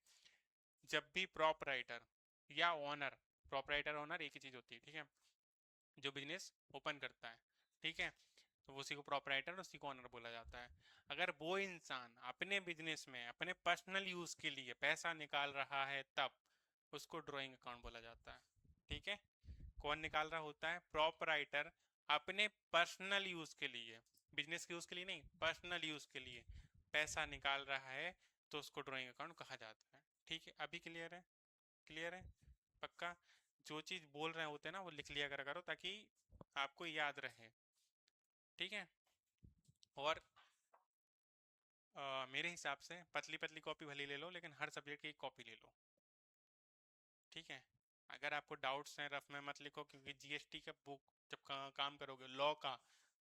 जब भी प्रॉप राइटर या ओनर, प्रॉप राइटर ओनर एक ही चीज़ होती है, ठीक है? जो बिजनेस ओपन करता है, ठीक है, तो उसी को प्रोपराइटर, उसी को ओनर बोला जाता है। अगर वो इंसान अपने बिजनेस में अपने पर्सनल यूज के लिए पैसा निकाल रहा है तब उसको ड्राइंग अकाउंट बोला जाता है, ठीक है? कौन निकाल रहा होता है? प्रोपराइटर, अपने पर्सनल यूज के लिए, बिजनेस के यूज के लिए नहीं, पर्सनल यूज के लिए पैसा निकाल रहा है तो उसको ड्राइंग अकाउंट कहा जाता है, ठीक है? अभी क्लियर है? क्लियर है? पक्का? जो चीज़ बोल रहे होते हैं ना वो लिख लिया करा करो ताकि आपको याद रहे, ठीक है? और मेरे हिसाब से पतली पतली कॉपी भले ले लो लेकिन हर सब्जेक्ट की एक कॉपी ले लो, ठीक है? अगर आपको डाउट्स हैं रफ में मत लिखो, क्योंकि जीएसटी का बुक जब काम करोगे लॉ का,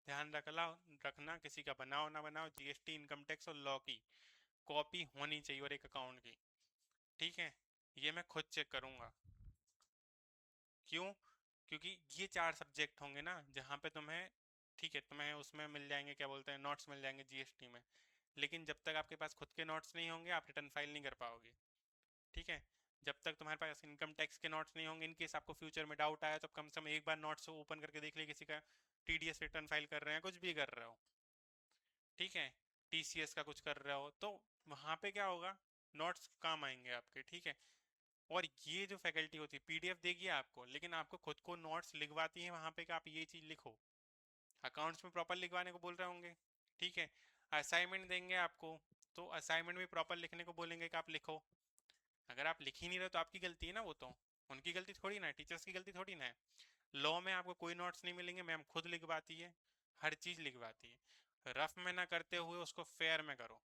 ध्यान रखना किसी का बनाओ ना बनाओ, जीएसटी इनकम टैक्स और लॉ की कॉपी होनी चाहिए, और एक अकाउंट की, ठीक है? ये मैं खुद चेक करूंगा। क्यों? क्योंकि ये 4 सब्जेक्ट होंगे ना जहाँ पे तुम्हें, ठीक है, तुम्हें उसमें मिल जाएंगे, क्या बोलते हैं, नोट्स मिल जाएंगे जीएसटी में, लेकिन जब तक आपके पास खुद के नोट्स नहीं होंगे आप रिटर्न फाइल नहीं कर पाओगे, ठीक है? जब तक तुम्हारे पास इनकम टैक्स के नोट्स नहीं होंगे, इनकेस आपको फ्यूचर में डाउट आया तो कम से कम एक बार नोट्स ओपन करके देख लिए, किसी का टीडीएस रिटर्न फाइल कर रहे हैं, कुछ भी कर रहे हो, ठीक है, टीसीएस का कुछ कर रहे हो, तो वहाँ पे क्या होगा? नोट्स काम आएंगे आपके, ठीक है? और ये जो फैकल्टी होती है पीडीएफ देगी आपको, लेकिन आपको खुद को नोट्स लिखवाती है वहाँ पे कि आप ये चीज़ लिखो, अकाउंट्स में प्रॉपर लिखवाने को बोल रहे होंगे, ठीक है? असाइनमेंट देंगे आपको, तो असाइनमेंट में प्रॉपर लिखने को बोलेंगे कि आप लिखो। अगर आप लिख ही नहीं रहे तो आपकी गलती है ना, वो तो उनकी गलती थोड़ी ना है, टीचर्स की गलती थोड़ी ना है। लॉ में आपको कोई नोट्स नहीं मिलेंगे, मैम खुद लिखवाती है, हर चीज़ लिखवाती है। रफ में ना करते हुए उसको फेयर में करो,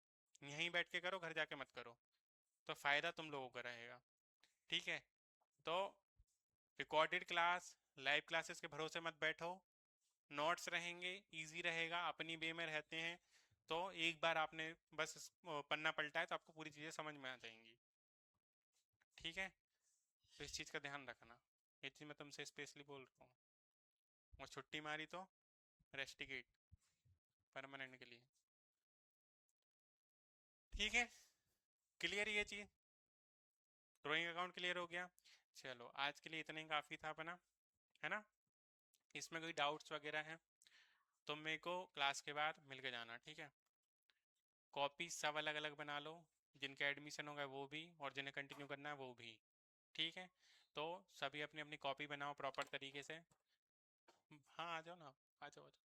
यहीं बैठ के करो, घर जाके मत करो, तो फ़ायदा तुम लोगों का रहेगा, ठीक है? तो रिकॉर्डेड क्लास, लाइव क्लासेस के भरोसे मत बैठो, नोट्स रहेंगे, इजी रहेगा, अपनी वे में रहते हैं, तो एक बार आपने बस पन्ना पलटा है तो आपको पूरी चीज़ें समझ में आ जाएंगी, ठीक है? तो इस चीज़ का ध्यान रखना, ये चीज़ मैं तुमसे स्पेशली बोल रहा हूँ। और छुट्टी मारी तो रेस्टिकेट, परमानेंट के लिए, ठीक है? क्लियर ये चीज़? ड्राइंग अकाउंट क्लियर हो गया? चलो आज के लिए इतना ही काफ़ी था अपना, है ना? इसमें कोई डाउट्स वगैरह हैं तो मेरे को क्लास के बाद मिल के जाना, ठीक है? कॉपी सब अलग अलग बना लो, जिनका एडमिशन होगा वो भी और जिन्हें कंटिन्यू करना है वो भी, ठीक है? तो सभी अपनी अपनी कॉपी बनाओ प्रॉपर तरीके से, हाँ आ जाओ ना, आ जाओ आ जाओ।